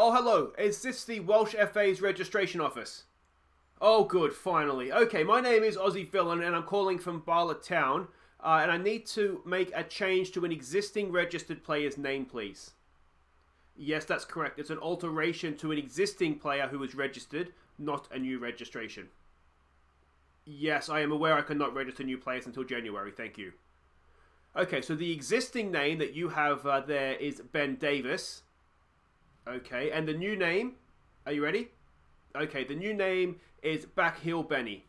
Oh, hello. Is this the Welsh FA's registration office? Oh, good, finally. Okay, my name is Aussie Villain, and I'm calling from Bala town, and I need to make a change to an existing registered player's name, please. Yes, that's correct. It's an alteration to an existing player who is registered, not a new registration. Yes, I am aware I cannot register new players until January, thank you. Okay, so the existing name that you have there is Ben Davis. Okay, and the new name, are you ready? Okay, the new name is Backheel Benny.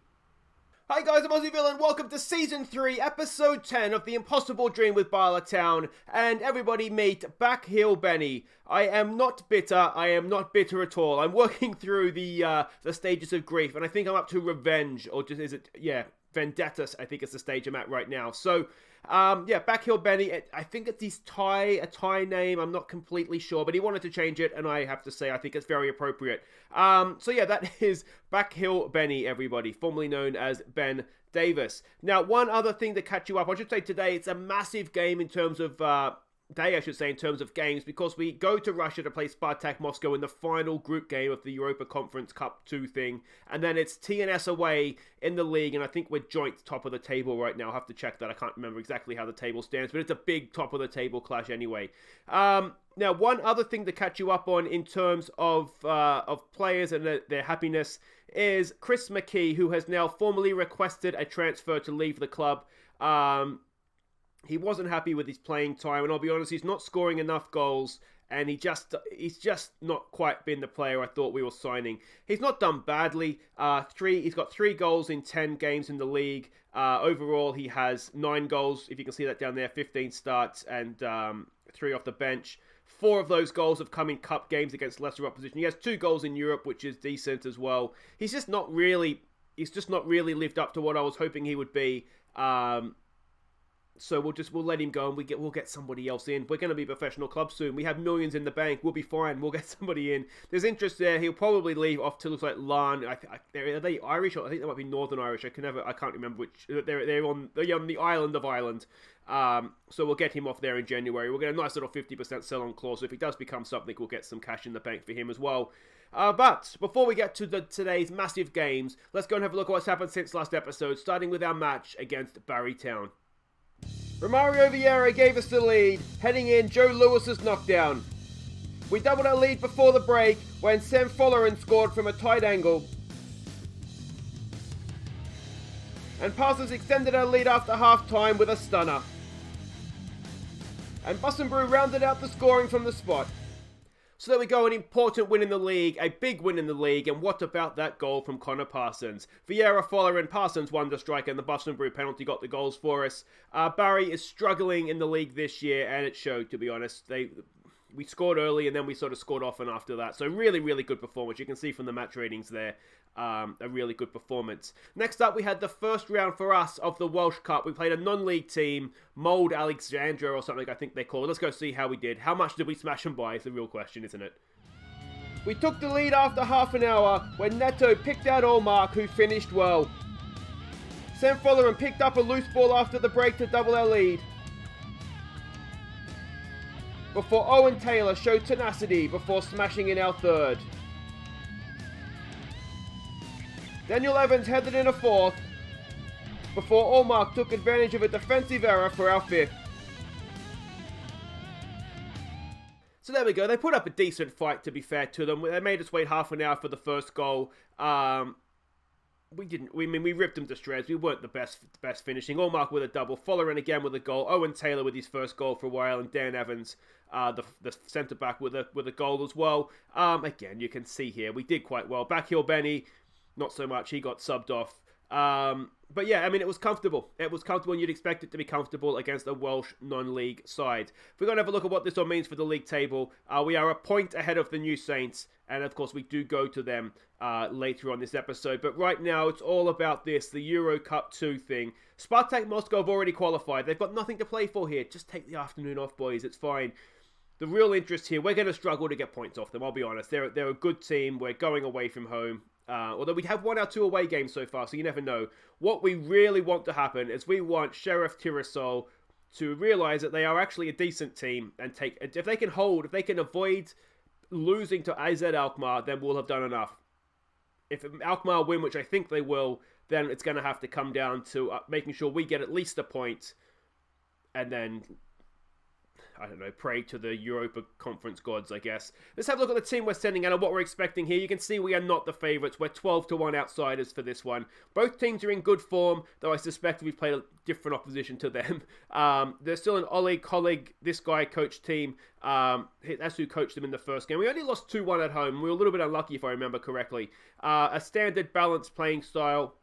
Hi guys, I'm Aussie Villain. Welcome to Season 3, Episode 10 of The Impossible Dream with Bala Town. And everybody meet Backheel Benny. I am not bitter. I am not bitter at all. I'm working through the stages of grief, and I think I'm up to revenge, or just, is it, yeah, vendetta, I think it's the stage I'm at right now. So, yeah, Backheel Benny, I think it's a Thai name, I'm not completely sure, but he wanted to change it, and I have to say, I think it's very appropriate. So yeah, that is Backheel Benny, everybody, formerly known as Ben Davis. Now, one other thing to catch you up, I should say today, it's a massive game in terms of, in terms of games, because we go to Russia to play Spartak Moscow in the final group game of the Europa Conference Cup 2 thing, and then it's TNS away in the league, and I think we're joint top of the table right now. I'll have to check that. I can't remember exactly how the table stands, but it's a big top of the table clash anyway. Now, one other thing to catch you up on in terms of players and their happiness is Chris McKee, who has now formally requested a transfer to leave the club. He wasn't happy with his playing time, and I'll be honest, he's not scoring enough goals, and he's just not quite been the player I thought we were signing. He's not done badly. He's got 3 goals in 10 games in the league. Overall, he has 9 goals, if you can see that down there, 15 starts, and 3 off the bench. 4 of those goals have come in cup games against lesser opposition. He has 2 goals in Europe, which is decent as well. He's just not really lived up to what I was hoping he would be. So we'll let him go, and we'll get somebody else in. We're going to be a professional club soon. We have millions in the bank. We'll be fine. We'll get somebody in. There's interest there. He'll probably leave off to, looks like, Larne. Are they Irish? I think they might be Northern Irish. I can't remember which. They're on the island of Ireland. So we'll get him off there in January. We'll get a nice little 50% sell-on clause. So if he does become something, we'll get some cash in the bank for him as well. But before we get to today's massive games, let's go and have a look at what's happened since last episode, starting with our match against Barry Town. Romario Vieira gave us the lead, heading in Joe Lewis's knockdown. We doubled our lead before the break when Sam Follerin scored from a tight angle. And Parsons extended our lead after half-time with a stunner. And Bussenbrew rounded out the scoring from the spot. So there we go, an important win in the league, a big win in the league, and what about that goal from Connor Parsons? Vieira, Fowler and Parsons won the strike, and the Bussenbrew penalty got the goals for us. Barry is struggling in the league this year, and it showed, to be honest. We scored early, and then we sort of scored often after that. So really, really good performance. You can see from the match ratings there, a really good performance. Next up, we had the first round for us of the Welsh Cup. We played a non-league team, Mold Alexandra or something I think they call it. Let's go see how we did. How much did we smash them by is the real question, isn't it? We took the lead after half an hour when Neto picked out Olmark, who finished well. Sam Follerin picked up a loose ball after the break to double our lead, before Owen Taylor showed tenacity before smashing in our third. Daniel Evans headed in a fourth, before Olmark took advantage of a defensive error for our fifth. So there we go, they put up a decent fight, to be fair to them. They made us wait half an hour for the first goal. We ripped them to shreds. We weren't the best finishing. Olmark with a double, Follerin again with a goal, Owen Taylor with his first goal for a while, and Dan Evans, the centre-back with a goal as well. Again, you can see here, we did quite well. Backheel Benny, not so much, he got subbed off. But yeah, I mean, it was comfortable. It was comfortable, and you'd expect it to be comfortable against a Welsh non-league side. If we're going to have a look at what this all means for the league table, we are a point ahead of the New Saints, and of course we do go to them later on this episode. But right now, it's all about this, the Euro Cup 2 thing. Spartak Moscow have already qualified. They've got nothing to play for here. Just take the afternoon off, boys. It's fine. The real interest here, we're going to struggle to get points off them, I'll be honest. They're a good team. We're going away from home. Although we have 1 out 2 away games so far, so you never know. What we really want to happen is we want Sheriff Tiraspol to realise that they are actually a decent team and if they can avoid losing to AZ Alkmaar, then we'll have done enough. If Alkmaar win, which I think they will, then it's going to have to come down to making sure we get at least a point, and then, I don't know, pray to the Europa Conference gods, I guess. Let's have a look at the team we're sending and what we're expecting here. You can see we are not the favourites. We're 12-1 outsiders for this one. Both teams are in good form, though I suspect we've played a different opposition to them. There's still an Oleg Colleague, this guy coached team. That's who coached them in the first game. We only lost 2-1 at home. We were a little bit unlucky, if I remember correctly. A standard balanced playing style.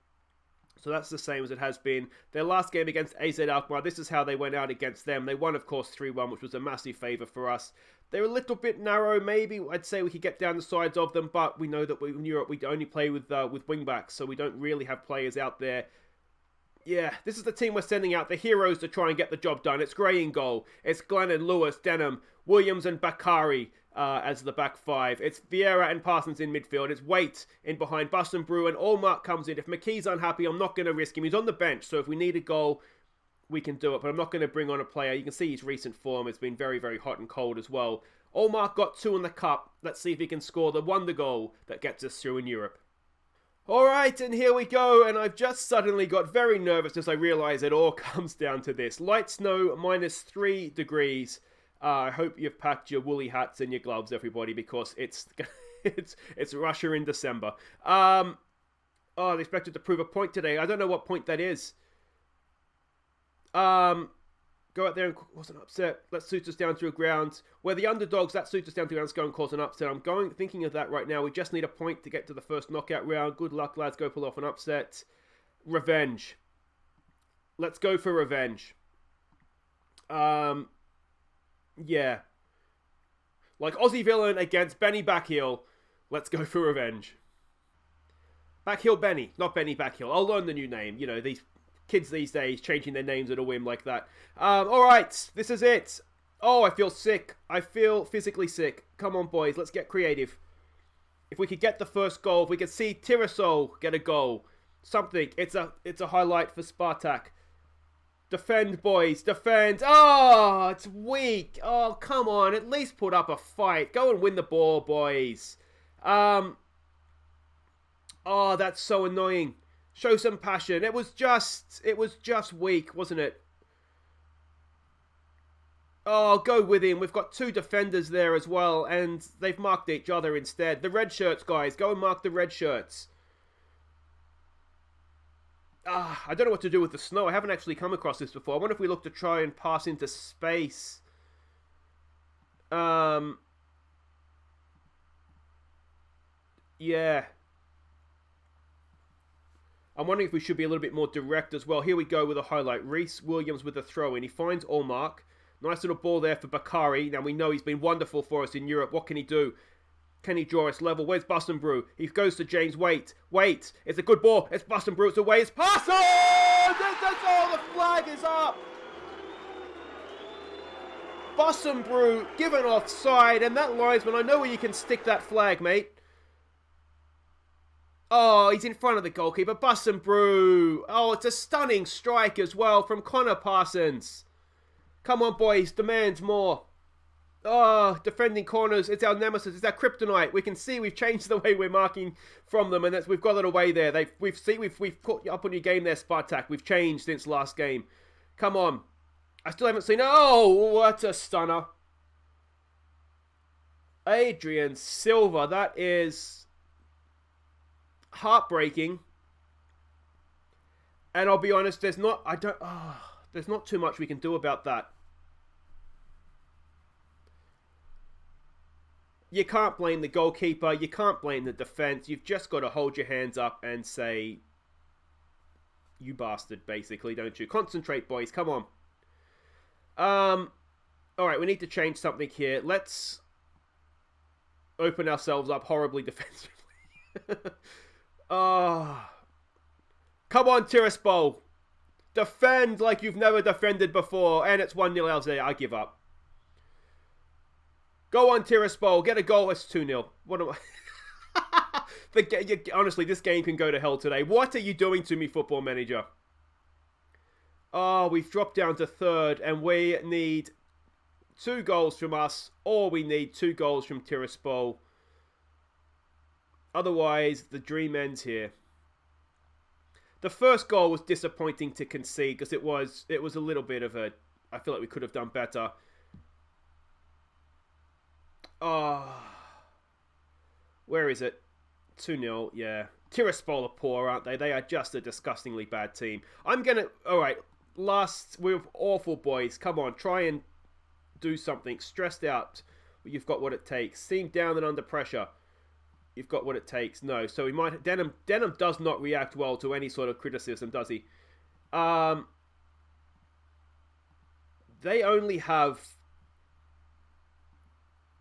So that's the same as it has been. Their last game against AZ Alkmaar, this is how they went out against them. They won, of course, 3-1, which was a massive favour for us. They're a little bit narrow, maybe. I'd say we could get down the sides of them, but we know that in Europe we only play with wing-backs, so we don't really have players out there. Yeah, this is the team we're sending out, the heroes to try and get the job done. It's Gray in goal. It's Glennon, Lewis, Denham, Williams and Bakari as the back five. It's Vieira and Parsons in midfield. It's Waite in behind. Brew and Allmark comes in. If McKee's unhappy, I'm not going to risk him. He's on the bench, so if we need a goal, we can do it. But I'm not going to bring on a player. You can see his recent form. It's been very, very hot and cold as well. Allmark got 2 in the cup. Let's see if he can score the wonder goal that gets us through in Europe. Alright, and here we go, and I've just suddenly got very nervous as I realise it all comes down to this. Light snow, -3 degrees. I hope you've packed your woolly hats and your gloves, everybody, because it's Russia in December. They expected to prove a point today. I don't know what point that is. Go out there and cause an upset. Let's suit us down through ground. We're the underdogs. That suits us down through ground. Let's go and cause an upset. I'm thinking of that right now. We just need a point to get to the first knockout round. Good luck, lads. Go pull off an upset. Revenge. Let's go for revenge. Yeah. Like Aussie villain against Benny Backheel. Let's go for revenge. Backheel Benny, not Benny Backheel. I'll learn the new name. You know, these kids these days changing their names at a whim like that. Alright, this is it. Oh, I feel sick. I feel physically sick. Come on, boys, let's get creative. If we could get the first goal, if we could see Tiraspol get a goal. Something. It's a highlight for Spartak. Defend, boys. Defend. Oh, it's weak. Oh, come on. At least put up a fight. Go and win the ball, boys. Oh, that's so annoying. Show some passion. It was just weak, wasn't it? Oh, go with him. We've got 2 defenders there as well, and they've marked each other instead. The red shirts, guys. Go and mark the red shirts. I don't know what to do with the snow. I haven't actually come across this before. I wonder if we look to try and pass into space. Yeah. I'm wondering if we should be a little bit more direct as well. Here we go with a highlight. Reece Williams with a throw-in. He finds Allmark. Nice little ball there for Bakari. Now we know he's been wonderful for us in Europe. What can he do? Can he draw us level? Where's Brew? He goes to James Waite. Waite. It's a good ball. It's Brew. It's away. It's Parsons! Oh, the flag is up. Brew given offside. And that linesman, I know where you can stick that flag, mate. Oh, he's in front of the goalkeeper. Brew. Oh, it's a stunning strike as well from Connor Parsons. Come on, boys. Demand more. Oh, defending corners. It's our nemesis. It's our kryptonite. We can see we've changed the way we're marking from them, and we've got it away there. We've put up on your game there, Spartak. We've changed since last game. Come on. I still haven't seen... Oh, what a stunner. Adrian Silva. That is heartbreaking. And I'll be honest, there's not too much we can do about that. You can't blame the goalkeeper. You can't blame the defense. You've just got to hold your hands up and say, you bastard, basically, don't you? Concentrate, boys. Come on. Alright, we need to change something here. Let's open ourselves up horribly defensively. Come on, Tiraspol. Defend like you've never defended before. And it's 1-0 Alzey. I give up. Go on, Tiraspol. Get a goal. It's 2-0. What am I... Honestly, this game can go to hell today. What are you doing to me, Football Manager? Oh, we've dropped down to 3rd, and we need 2 goals from us, or we need 2 goals from Tiraspol. Otherwise, the dream ends here. The first goal was disappointing to concede because it was a little bit of a... I feel like we could have done better. Where is it? 2-0, yeah. Tiraspol are poor, aren't they? They are just a disgustingly bad team. Alright, we're awful, boys. Come on, try and do something. Stressed out. You've got what it takes. Seemed down and under pressure. You've got what it takes. No, so we might... Denham does not react well to any sort of criticism, does he? They only have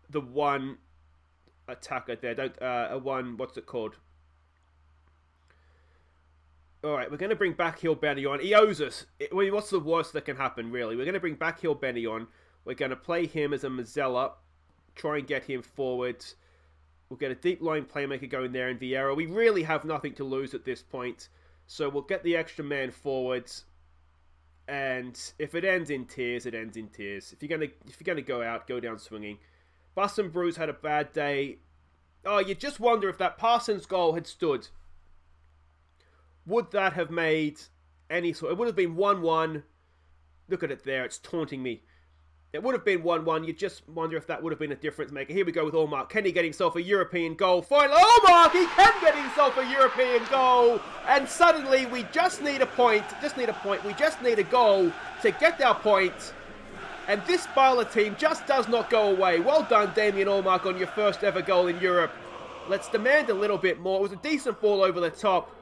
the one attacker there. What's it called? Alright, we're going to bring Backhill Benny on. He owes us. What's the worst that can happen, really? We're going to bring Backhill Benny on. We're going to play him as a Mazzella. Try and get him forward. We'll get a deep line playmaker going there in Vieira. We really have nothing to lose at this point. So we'll get the extra man forwards. And if it ends in tears, it ends in tears. If you're gonna go out, go down swinging. Bus and Bruce had a bad day. Oh, you just wonder if that Parsons goal had stood. Would that have made any sort... It would have been 1-1. Look at it there. It's taunting me. It would have been 1-1. You just wonder if that would have been a difference maker. Here we go with Allmark. Can he get himself a European goal? Finally, Allmark! He can get himself a European goal! And suddenly, we just need a point. We just need a goal to get our point. And this Bala team just does not go away. Well done, Damien Allmark, on your first ever goal in Europe. Let's demand a little bit more. It was a decent ball over the top.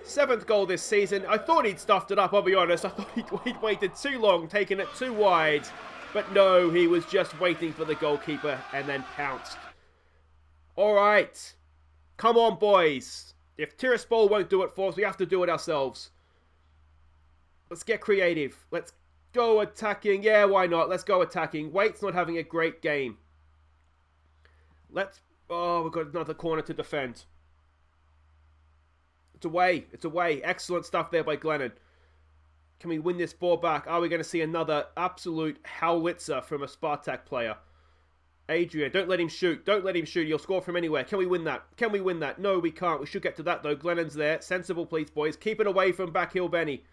7th goal this season. I thought he'd stuffed it up, I'll be honest. I thought he'd waited too long, taking it too wide. But no, he was just waiting for the goalkeeper and then pounced. Alright. Come on, boys. If Tiraspol won't do it for us, we have to do it ourselves. Let's get creative. Let's go attacking. Yeah, why not? Let's go attacking. Waite's not having a great game. Oh, we've got another corner to defend. It's away. It's away. Excellent stuff there by Glennon. Can we win this ball back? Are we going to see another absolute howitzer from a Spartak player? Adrian, don't let him shoot. Don't let him shoot. He'll score from anywhere. Can we win that? Can we win that? No, we can't. We should get to that, though. Glennon's there. Sensible, please, boys. Keep it away from Backhill Benny.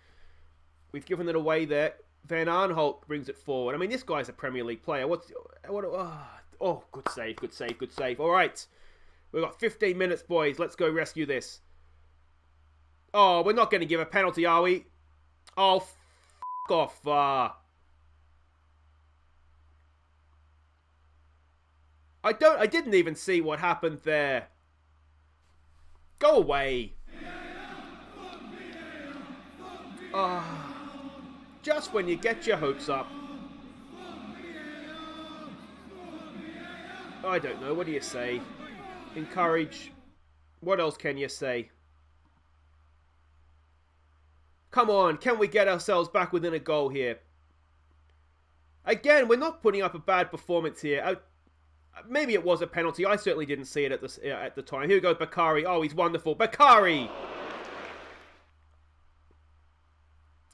We've given it away there. Van Arnholt brings it forward. I mean, this guy's a Premier League player. Oh, good save, good save, good save. All right. We've got 15 minutes, boys. Let's go rescue this. Oh, we're not going to give a penalty, are we? Oh, f*** off. I didn't even see what happened there. Go away. Just when you get your hopes up. I don't know. What do you say? Encourage. What else can you say? Come on, can we get ourselves back within a goal here? Again, we're not putting up a bad performance here. Maybe it was a penalty. I certainly didn't see it at the time. Here we go, Bakari. Oh, he's wonderful. Bakari!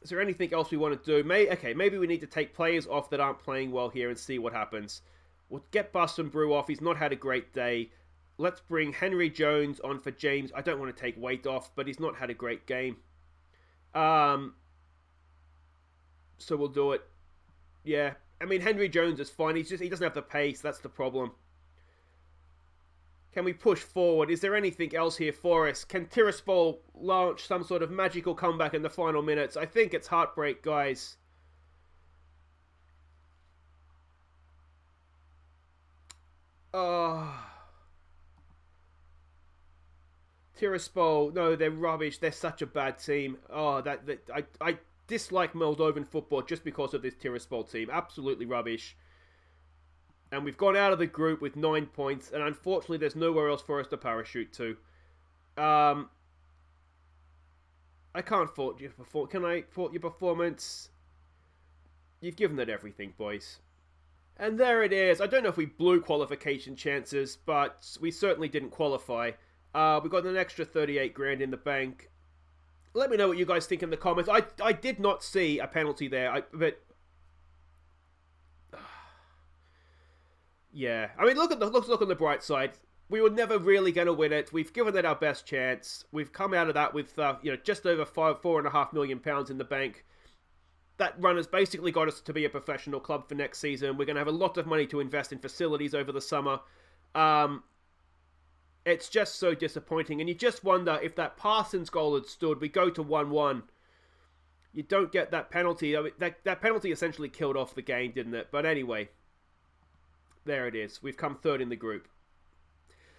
Is there anything else we want to do? Maybe we need to take players off that aren't playing well here and see what happens. We'll get Bus and Brew off. He's not had a great day. Let's bring Henry Jones on for James. I don't want to take Weight off, but he's not had a great game. So we'll do it. Yeah. I mean, Henry Jones is fine. He doesn't have the pace. That's the problem. Can we push forward? Is there anything else here for us? Can Tiraspol launch some sort of magical comeback in the final minutes? I think it's heartbreak, guys. Tiraspol, no, they're rubbish. They're such a bad team. I dislike Moldovan football just because of this Tiraspol team. Absolutely rubbish. And we've gone out of the group with 9 points, and unfortunately there's nowhere else for us to parachute to. I can't fault your performance. Can I fault your performance? You've given it everything, boys. And there it is. I don't know if we blew qualification chances, but we certainly didn't qualify. We've got an extra 38 grand in the bank. Let me know what you guys think in the comments. I did not see a penalty there, but Yeah, I mean, let's look on the bright side. We were never really going to win it. We've given it our best chance. We've come out of that with just over £4.5 million in the bank. That run has basically got us to be a professional club for next season. We're going to have a lot of money to invest in facilities over the summer. It's just so disappointing, and you just wonder if that Parsons goal had stood. We go to 1-1. You don't get that penalty. I mean, that penalty essentially killed off the game, didn't it? But anyway, there it is. We've come third in the group.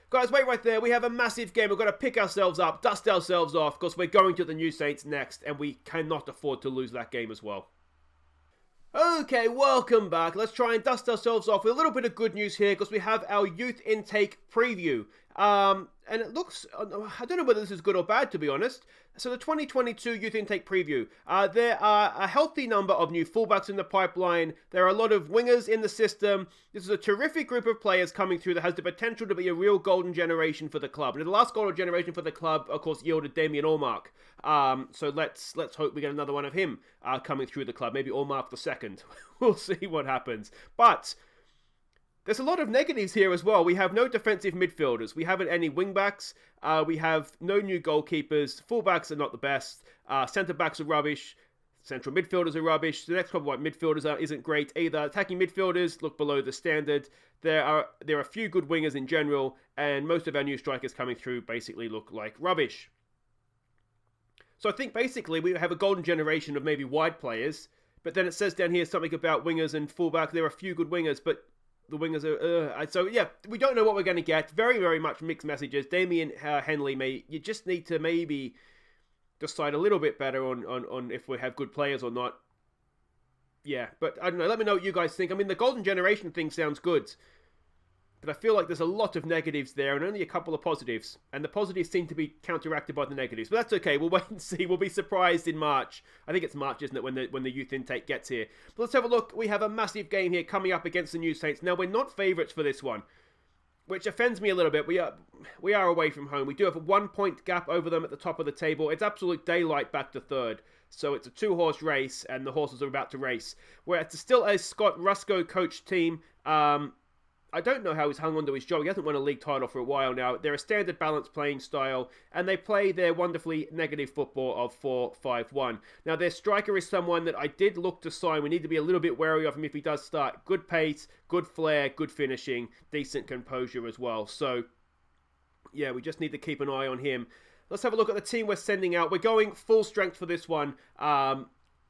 Guys, wait right there. We have a massive game. We've got to pick ourselves up, dust ourselves off, because we're going to the New Saints next, and we cannot afford to lose that game as well. Okay, welcome back. Let's try and dust ourselves off with a little bit of good news here, because we have our youth intake preview. And it looks, I don't know whether this is good or bad, to be honest. So the 2022 youth intake preview. There are a healthy number of new fullbacks in the pipeline. There are a lot of wingers in the system. This is a terrific group of players coming through that has the potential to be a real golden generation for the club. And the last golden generation for the club, of course, yielded Damien Allmark. So let's hope we get another one of him coming through the club. Maybe Allmark the second. We'll see what happens. But there's a lot of negatives here as well. We have no defensive midfielders. We haven't any wingbacks. We have no new goalkeepers. Fullbacks are not the best. Centre-backs are rubbish. Central midfielders are rubbish. The next problem, midfielders isn't great either. Attacking midfielders look below the standard. There are a few good wingers in general, and most of our new strikers coming through basically look like rubbish. So I think basically we have a golden generation of maybe wide players, but then it says down here something about wingers and fullback. There are a few good wingers, but the wingers are... So, yeah, we don't know what we're going to get. Very, very much mixed messages. Damien Henley, you just need to maybe decide a little bit better on if we have good players or not. Yeah, but I don't know. Let me know what you guys think. I mean, the golden generation thing sounds good, but I feel like there's a lot of negatives there and only a couple of positives. And the positives seem to be counteracted by the negatives. But that's okay. We'll wait and see. We'll be surprised in March. I think it's March, isn't it, when the youth intake gets here. But let's have a look. We have a massive game here coming up against the New Saints. Now, we're not favourites for this one, which offends me a little bit. We are away from home. We do have a 1-point gap over them at the top of the table. It's absolute daylight back to third. So it's a 2-horse race, and the horses are about to race. Where it's still a Scott Rusco coached team. I don't know how he's hung on to his job. He hasn't won a league title for a while now. They're a standard balanced playing style, and they play their wonderfully negative football of 4-5-1. Now, their striker is someone that I did look to sign. We need to be a little bit wary of him if he does start. Good pace, good flair, good finishing, decent composure as well. So, yeah, we just need to keep an eye on him. Let's have a look at the team we're sending out. We're going full strength for this one.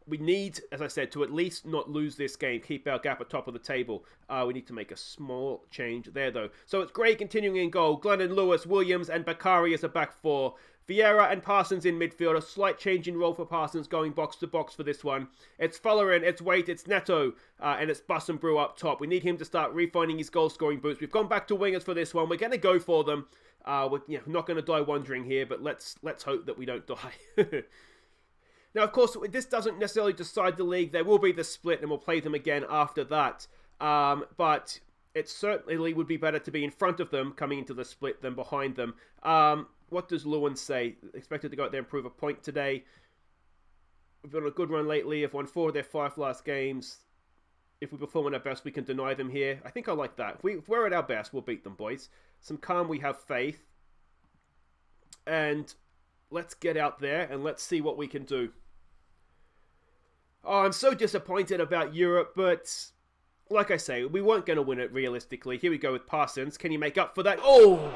We need, as I said, to at least not lose this game, keep our gap at top of the table. We need to make a small change there, though. So it's Gray continuing in goal. Glennon, Lewis, Williams, and Bakari as a back four. Vieira and Parsons in midfield. A slight change in role for Parsons, going box to box for this one. It's Fullerin, it's Waite, it's Neto, and it's Buss and Brew up top. We need him to start refining his goal-scoring boots. We've gone back to wingers for this one. We're going to go for them. We're not going to die wondering here, but let's hope that we don't die. Now, of course, this doesn't necessarily decide the league. There will be the split, and we'll play them again after that. But it certainly would be better to be in front of them coming into the split than behind them. What does Lewin say? Expected to go out there and prove a point today. We've been on a good run lately. Have won 4 of their 5 last games. If we perform at our best, we can deny them here. I think I like that. If we're at our best, we'll beat them, boys. Some calm, we have faith. And let's get out there and let's see what we can do. Oh, I'm so disappointed about Europe, but like I say, we weren't going to win it realistically. Here we go with Parsons. Can you make up for that? Oh!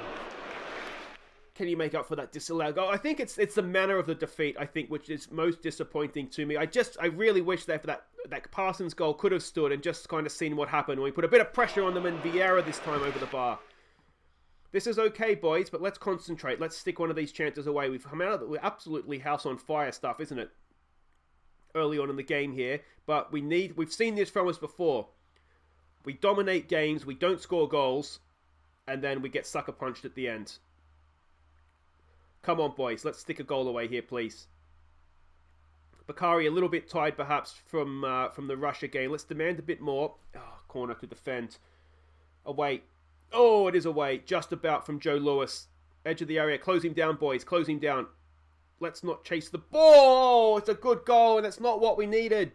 Can you make up for that disallowed goal? I think it's the manner of the defeat, I think, which is most disappointing to me. I really wish that Parsons goal could have stood and just kind of seen what happened when we put a bit of pressure on them and Vieira this time over the bar. This is okay, boys, but let's concentrate. Let's stick one of these chances away. We've come out of it. We're absolutely house on fire stuff, isn't it? Early on in the game here, but we've seen this from us before. We dominate games, we don't score goals, and then we get sucker punched at the end. Come on, boys, let's stick a goal away here, please. Bakari a little bit tired, perhaps, from the rush again. Let's demand a bit more. Oh, corner to defend. Away. Oh, it is away. Just about from Joe Lewis. Edge of the area. Close him down, boys. Close him down. Let's not chase the ball. It's a good goal, and it's not what we needed.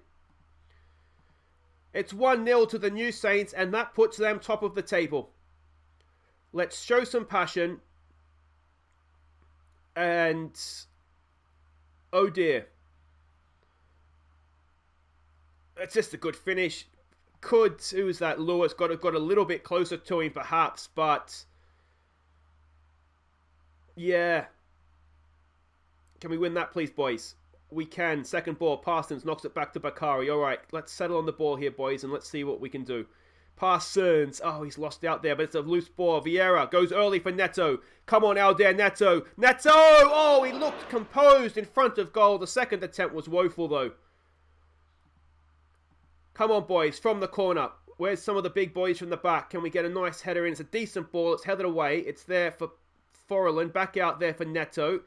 It's 1-0 to the New Saints, and that puts them top of the table. Let's show some passion. And oh dear. It's just a good finish. Who's that? Lewis got a little bit closer to him perhaps, but yeah. Can we win that please, boys? We can. Second ball. Parsons knocks it back to Bakari. All right, let's settle on the ball here, boys, and let's see what we can do. Parsons. Oh, he's lost out there, but it's a loose ball. Vieira goes early for Neto. Come on, Alder. Neto. Neto! Oh, he looked composed in front of goal. The second attempt was woeful, though. Come on, boys, from the corner. Where's some of the big boys from the back? Can we get a nice header in? It's a decent ball. It's headed away. It's there for Forlan. Back out there for Neto.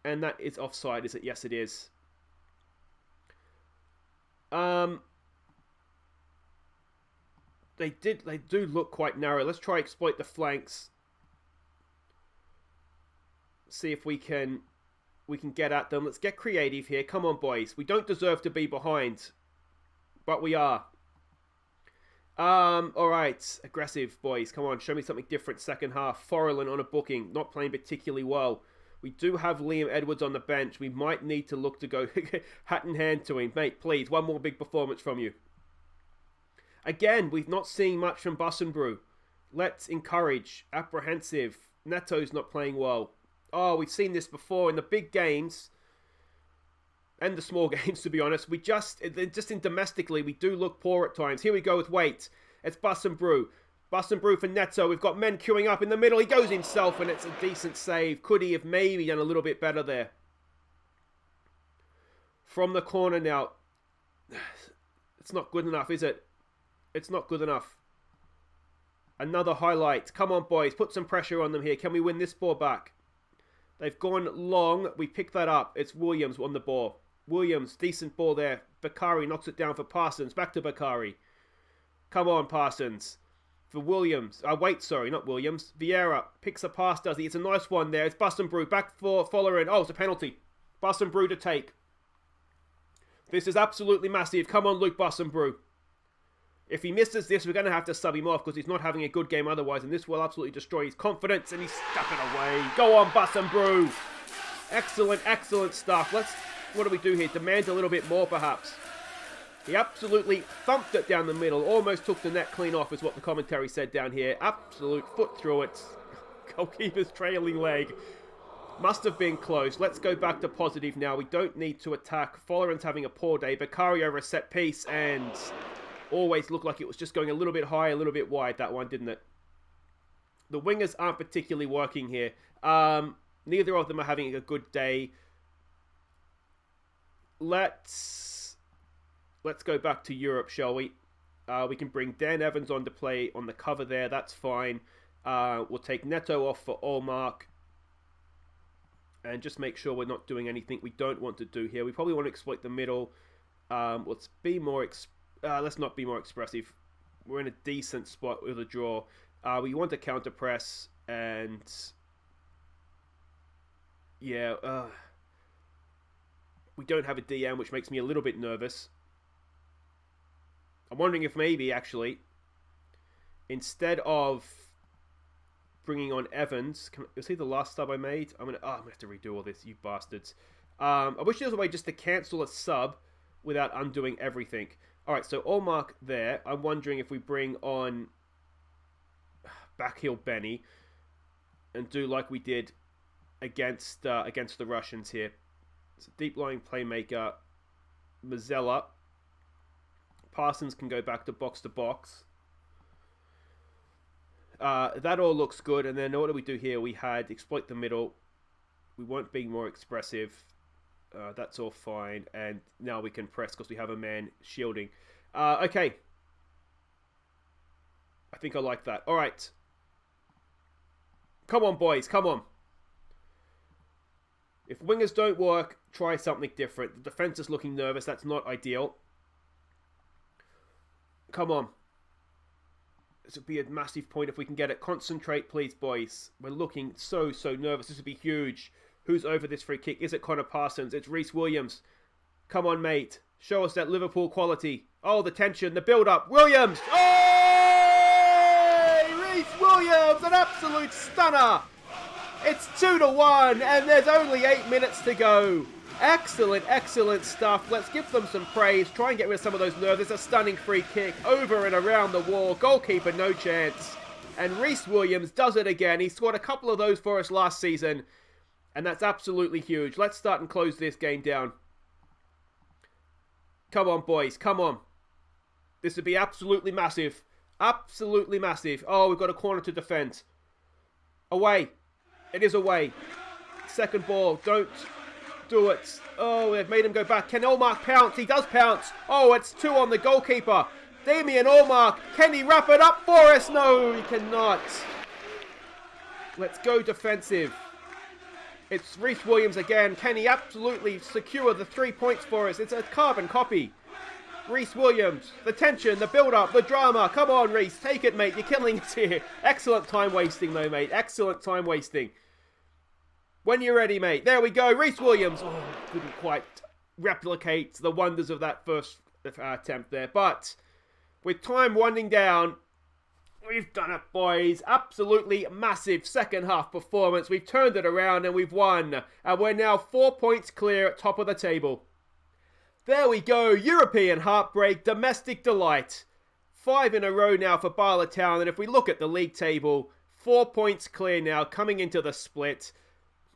And that is offside, is it? Yes, it is. They do look quite narrow. Let's try exploit the flanks. See if we can get at them. Let's get creative here. Come on, boys. We don't deserve to be behind. But we are. Alright. Aggressive, boys. Come on, show me something different. Second half. Forlan on a booking. Not playing particularly well. We do have Liam Edwards on the bench. We might need to look to go hat in hand to him. Mate, please, one more big performance from you. Again, we've not seen much from Bussenbrew. Let's encourage. Apprehensive. Neto's not playing well. Oh, we've seen this before in the big games. And the small games, to be honest. Just in domestically, we do look poor at times. Here we go with Waite. It's Bussenbrew. Bussenbrew for Neto. We've got men queuing up in the middle. He goes himself, and it's a decent save. Could he have maybe done a little bit better there? From the corner now. It's not good enough, is it? It's not good enough. Another highlight. Come on, boys. Put some pressure on them here. Can we win this ball back? They've gone long. We pick that up. It's Williams on the ball. Williams, decent ball there. Bakari knocks it down for Parsons. Back to Bakari. Come on, Parsons. For Williams. Not Williams. Vieira picks a pass, does he? It's a nice one there. It's Bussenbrew. Back for Follerin. Oh, it's a penalty. Bussenbrew to take. This is absolutely massive. Come on, Luke Bussenbrew. If he misses this, we're going to have to sub him off because he's not having a good game otherwise, and this will absolutely destroy his confidence, and he's stuck it away. Go on, Bussenbrew. Excellent, excellent stuff. What do we do here? Demand a little bit more, perhaps. He absolutely thumped it down the middle. Almost took the net clean off, is what the commentary said down here. Absolute foot through it. Goalkeeper's trailing leg. Must have been close. Let's go back to positive now. We don't need to attack. Follerin's having a poor day. Bakari over a set piece, and always looked like it was just going a little bit high, a little bit wide, that one, didn't it? The wingers aren't particularly working here. Neither of them are having a good day. Let's go back to Europe, shall we? We can bring Dan Evans on to play on the cover there. That's fine. We'll take Neto off for Allmark. And just make sure we're not doing anything we don't want to do here. We probably want to exploit the middle. Let's not be more expressive. We're in a decent spot with a draw. We want to counter press, and yeah, we don't have a DM, which makes me a little bit nervous. I'm wondering if maybe, actually, instead of bringing on Evans, you'll see the last sub I made? I'm gonna have to redo all this, you bastards. I wish there was a way just to cancel a sub without undoing everything. Alright, so Allmark there. I'm wondering if we bring on Backheel Benny and do like we did against the Russians here. It's a deep-lying playmaker. Mazzella. Parsons can go back to box. That all looks good. And then what do we do here? We had exploit the middle. We weren't being more expressive. That's all fine. And now we can press because we have a man shielding. Okay. I think I like that. All right. Come on, boys. Come on. If wingers don't work, try something different. The defense is looking nervous. That's not ideal. Come on. This would be a massive point if we can get it. Concentrate, please, boys. We're looking so nervous. This would be huge. Who's over this free kick? Is it Connor Parsons? It's Reece Williams. Come on, mate. Show us that Liverpool quality. Oh, the tension, the build-up. Williams! Oh! Reece Williams, an absolute stunner! It's 2-1, and there's only 8 minutes to go. Excellent, excellent stuff. Let's give them some praise. Try and get rid of some of those nerves. It's a stunning free kick over and around the wall. Goalkeeper, no chance. And Reece Williams does it again. He scored a couple of those for us last season. And that's absolutely huge. Let's start and close this game down. Come on, boys. Come on. This would be absolutely massive. Absolutely massive. Oh, we've got a corner to defend. Away. It is away. Second ball. Don't do it. Oh, they've made him go back. Can Allmark pounce? He does pounce. Oh, it's 2 on the goalkeeper. Damien Allmark. Can he wrap it up for us? No, he cannot. Let's go defensive. It's Reece Williams again. Can he absolutely secure the 3 points for us? It's a carbon copy. Reece Williams. The tension, the build-up, the drama. Come on, Reece. Take it, mate. You're killing us here. Excellent time wasting, though, mate. Excellent time wasting. When you're ready, mate. There we go. Reece Williams. Oh, couldn't quite replicate the wonders of that first attempt there. But with time winding down, we've done it, boys. Absolutely massive second half performance. We've turned it around and we've won. And we're now 4 points clear at top of the table. There we go. European heartbreak. Domestic delight. 5 in a row now for Bala Town. And if we look at the league table, 4 points clear now coming into the split.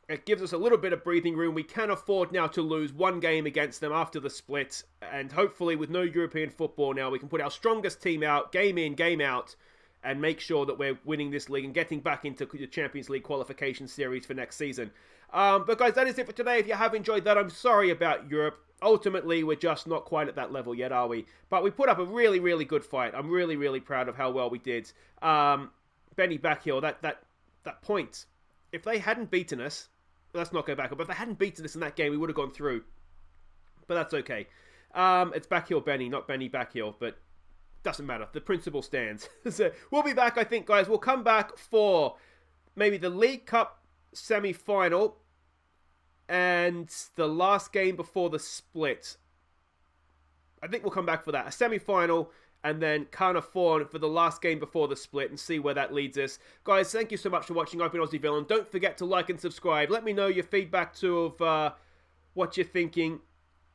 It gives us a little bit of breathing room. We can afford now to lose 1 game against them after the split. And hopefully with no European football now, we can put our strongest team out, game in, game out, and make sure that we're winning this league and getting back into the Champions League qualification series for next season. But guys, that is it for today. If you have enjoyed that, I'm sorry about Europe. Ultimately, we're just not quite at that level yet, are we? But we put up a really, really good fight. I'm really, really proud of how well we did. Benny Backhill, that point, if they hadn't beaten us, let's not go back. But if they hadn't beaten us in that game, we would have gone through. But that's okay. It's Backhill Benny, not Benny Backhill. But doesn't matter. The principle stands. So we'll be back, I think, guys. We'll come back for maybe the League Cup semi-final and the last game before the split. I think we'll come back for that. A semi-final and then Carna Fawn for the last game before the split and see where that leads us. Guys, thank you so much for watching. I've been Aussie Villain. Don't forget to like and subscribe. Let me know your feedback too of what you're thinking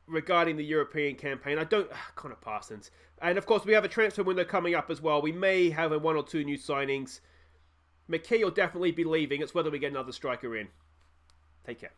regarding the European campaign. Connor Parsons. And of course, we have a transfer window coming up as well. We may have 1 or 2 new signings. McKee will definitely be leaving. It's whether we get another striker in. Take care.